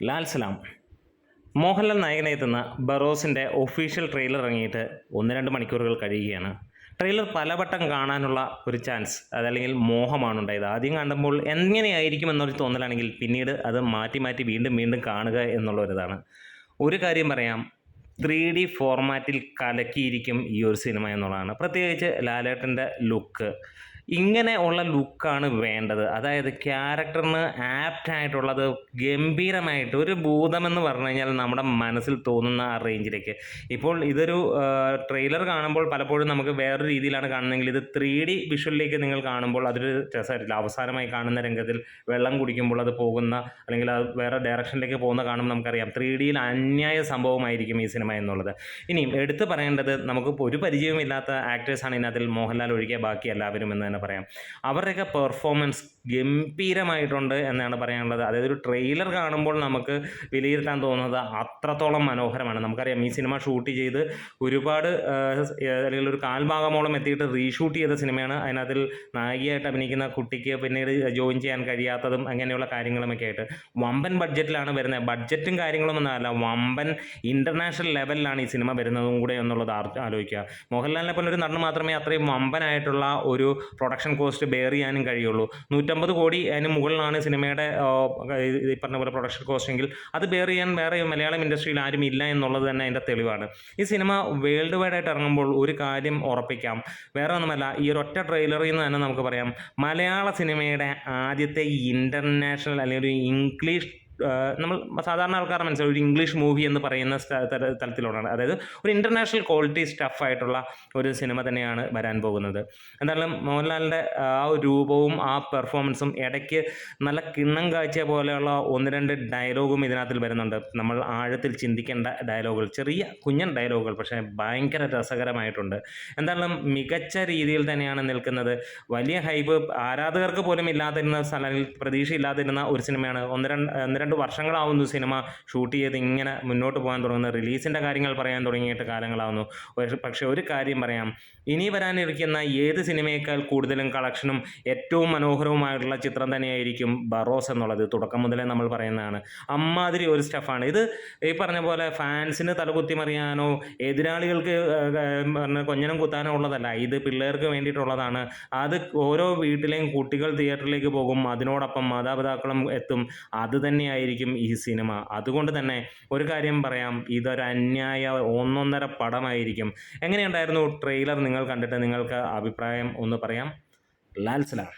ലാൽ സലാം. Mohanlal നായകനെത്തുന്ന ബറോസിൻ്റെ official trailer ഇറങ്ങിയിട്ട് 1-2 മണിക്കൂറുകൾ കഴിയുകയാണ്. ട്രെയിലർ പലവട്ടം കാണാനുള്ള ഒരു ചാൻസ് അതല്ലെങ്കിൽ മോഹമാണ് ഉണ്ടായത്. ആദ്യം കണ്ടുമ്പോൾ എങ്ങനെയായിരിക്കും എന്നൊരു തോന്നലാണെങ്കിൽ പിന്നീട് അത് മാറ്റി മാറ്റി വീണ്ടും വീണ്ടും കാണുക എന്നുള്ളൊരിതാണ്. ഒരു കാര്യം പറയാം, 3D ഫോർമാറ്റിൽ കലക്കിയിരിക്കും ഈ ഒരു സിനിമ എന്നുള്ളതാണ്. പ്രത്യേകിച്ച് ലാലേട്ടൻ്റെ ലുക്ക്, ഇങ്ങനെ ഉള്ള ലുക്കാണ് വേണ്ടത്. അതായത് ക്യാരക്ടറിന് ആപ്റ്റായിട്ടുള്ളത്, ഗംഭീരമായിട്ട് ഒരു ഭൂതമെന്ന് പറഞ്ഞു കഴിഞ്ഞാൽ നമ്മുടെ മനസ്സിൽ തോന്നുന്ന ആ റേഞ്ചിലേക്ക്. ഇപ്പോൾ ഇതൊരു ട്രെയിലർ കാണുമ്പോൾ പലപ്പോഴും നമുക്ക് വേറൊരു രീതിയിലാണ് കാണുന്നതെങ്കിൽ ഇത് 3D വിഷ്വലിലേക്ക് നിങ്ങൾ കാണുമ്പോൾ അതൊരു രസമായിട്ടില്ല. അവസാനമായി കാണുന്ന രംഗത്തിൽ വെള്ളം കുടിക്കുമ്പോൾ അത് പോകുന്ന അല്ലെങ്കിൽ അത് വേറെ ഡയറക്ഷനിലേക്ക് പോകുന്ന കാണുമ്പോൾ നമുക്കറിയാം 3Dയിൽ അന്യായ സംഭവമായിരിക്കും ഈ സിനിമ എന്നുള്ളത്. ഇനിയും എടുത്തു പറയേണ്ടത്, നമുക്ക് ഒരു പരിചയവുമില്ലാത്ത ആക്ടേഴ്സാണ് ഇതിനകത്തിൽ, മോഹൻലാൽ ഒഴികെ ബാക്കി എല്ലാവരും എന്ന് തന്നെ പറയാം. അവരുടെയൊക്കെ പെർഫോമൻസ് ഗംഭീരമായിട്ടുണ്ട് എന്നാണ് പറയാനുള്ളത്. അതായത് ഒരു ട്രെയിലർ കാണുമ്പോൾ നമുക്ക് വിലയിരുത്താൻ തോന്നുന്നത് അത്രത്തോളം മനോഹരമാണ്. നമുക്കറിയാം ഈ സിനിമ ഷൂട്ട് ചെയ്ത് ഒരുപാട് അല്ലെങ്കിൽ ഒരു കാൽഭാഗമോളം എത്തിയിട്ട് റീഷൂട്ട് ചെയ്ത സിനിമയാണ്. അതിനകത്തിൽ നായികയായിട്ട് അഭിനയിക്കുന്ന കുട്ടിക്ക് പിന്നീട് ജോയിൻ ചെയ്യാൻ കഴിയാത്തതും അങ്ങനെയുള്ള കാര്യങ്ങളുമൊക്കെ ആയിട്ട് വമ്പൻ ബഡ്ജറ്റിലാണ് വരുന്നത്. ബഡ്ജറ്റും കാര്യങ്ങളും ഒന്നല്ല, വമ്പൻ ഇൻ്റർനാഷണൽ ലെവലിലാണ് ഈ സിനിമ വരുന്നതും കൂടെ എന്നുള്ളത് ആലോചിക്കുക. മോഹൻലാലിനെ പോലെ ഒരു നടന് മാത്രമേ അത്രയും വമ്പനായിട്ടുള്ള ഒരു പ്രൊഡക്ഷൻ കോസ്റ്റ് ബെയർ ചെയ്യാനും കഴിയുള്ളൂ. 150 കോടി അതിന് മുകളിലാണ് സിനിമയുടെ ഈ പറഞ്ഞ പോലെ പ്രൊഡക്ഷൻ കോസ്റ്റ് എങ്കിൽ അത് ബെയർ ചെയ്യാൻ വേറെ മലയാളം ഇൻഡസ്ട്രിയിൽ ആരും ഇല്ല എന്നുള്ളത് തന്നെ അതിൻ്റെ തെളിവാണ്. ഈ സിനിമ വേൾഡ് വൈഡായിട്ട് ഇറങ്ങുമ്പോൾ ഒരു കാര്യം ഉറപ്പിക്കാം, വേറെ ഒന്നുമല്ല, ഈ ഒരൊറ്റ ട്രെയിലറിൽ നിന്ന് തന്നെ നമുക്ക് പറയാം മലയാള സിനിമയുടെ ആദ്യത്തെ ഇൻ്റർനാഷണൽ അല്ലെങ്കിൽ ഒരു ഇംഗ്ലീഷ്, നമ്മൾ സാധാരണ ആൾക്കാർ മനസ്സിലാവും ഒരു ഇംഗ്ലീഷ് മൂവി എന്ന് പറയുന്ന തലത്തിലുള്ളതാണ്. അതായത് ഒരു ഇൻ്റർനാഷണൽ ക്വാളിറ്റി സ്റ്റഫായിട്ടുള്ള ഒരു സിനിമ തന്നെയാണ് വരാൻ പോകുന്നത്. എന്തായാലും മോഹൻലാലിൻ്റെ ആ ഒരു രൂപവും ആ പെർഫോമൻസും, ഇടയ്ക്ക് നല്ല കിണ്ണം കാഴ്ച പോലെയുള്ള 1-2 ഡയലോഗും ഇതിനകത്തിൽ വരുന്നുണ്ട്. നമ്മൾ ആഴത്തിൽ ചിന്തിക്കേണ്ട ഡയലോഗുകൾ, ചെറിയ കുഞ്ഞൻ ഡയലോഗുകൾ, പക്ഷേ ഭയങ്കര രസകരമായിട്ടുണ്ട്. എന്തായാലും മികച്ച രീതിയിൽ തന്നെയാണ് നിൽക്കുന്നത്. വലിയ ഹൈപ്പ് ആരാധകർക്ക് പോലും ഇല്ലാതിരുന്ന അല്ലെങ്കിൽ പ്രതീക്ഷയില്ലാതിരുന്ന ഒരു സിനിമയാണ്. 1-2 വർഷങ്ങളാവുന്നു സിനിമ ഷൂട്ട് ചെയ്ത് ഇങ്ങനെ മുന്നോട്ട് പോകാൻ തുടങ്ങുന്നത്. റിലീസിൻ്റെ കാര്യങ്ങൾ പറയാൻ തുടങ്ങിയിട്ട് കാലങ്ങളാവുന്നു. പക്ഷേ ഒരു കാര്യം പറയാം, ഇനി വരാനിരിക്കുന്ന ഏത് സിനിമയേക്കാൾ കൂടുതലും കളക്ഷനും ഏറ്റവും മനോഹരവുമായിട്ടുള്ള ചിത്രം തന്നെയായിരിക്കും ബറോസ് എന്നുള്ളത്. തുടക്കം മുതലേ നമ്മൾ പറയുന്നതാണ്. അമ്മാതിരി ഒരു സ്റ്റഫാണ് ഇത്. ഈ പറഞ്ഞ പോലെ ഫാൻസിന് തലകുത്തി മറിയാനോ എതിരാളികൾക്ക് കൊഞ്ഞനം കുത്താനോ ഉള്ളതല്ല. ഇത് പിള്ളേർക്ക് വേണ്ടിയിട്ടുള്ളതാണ്. അത് ഓരോ വീട്ടിലെയും കുട്ടികൾ തിയേറ്ററിലേക്ക് പോകും, അതിനോടൊപ്പം മാതാപിതാക്കളും എത്തും. അത് തന്നെയായിരിക്കും ഈ സിനിമ. അതുകൊണ്ട് തന്നെ ഒരു കാര്യം പറയാം, ഇതൊരു അന്യായ 1-1.5 പടമായിരിക്കും. എങ്ങനെയുണ്ടായിരുന്നു ട്രെയിലർ? നിങ്ങൾ കണ്ടിട്ട് നിങ്ങൾക്ക് അഭിപ്രായം ഒന്ന് പറയാം. ലാൽ സലാം.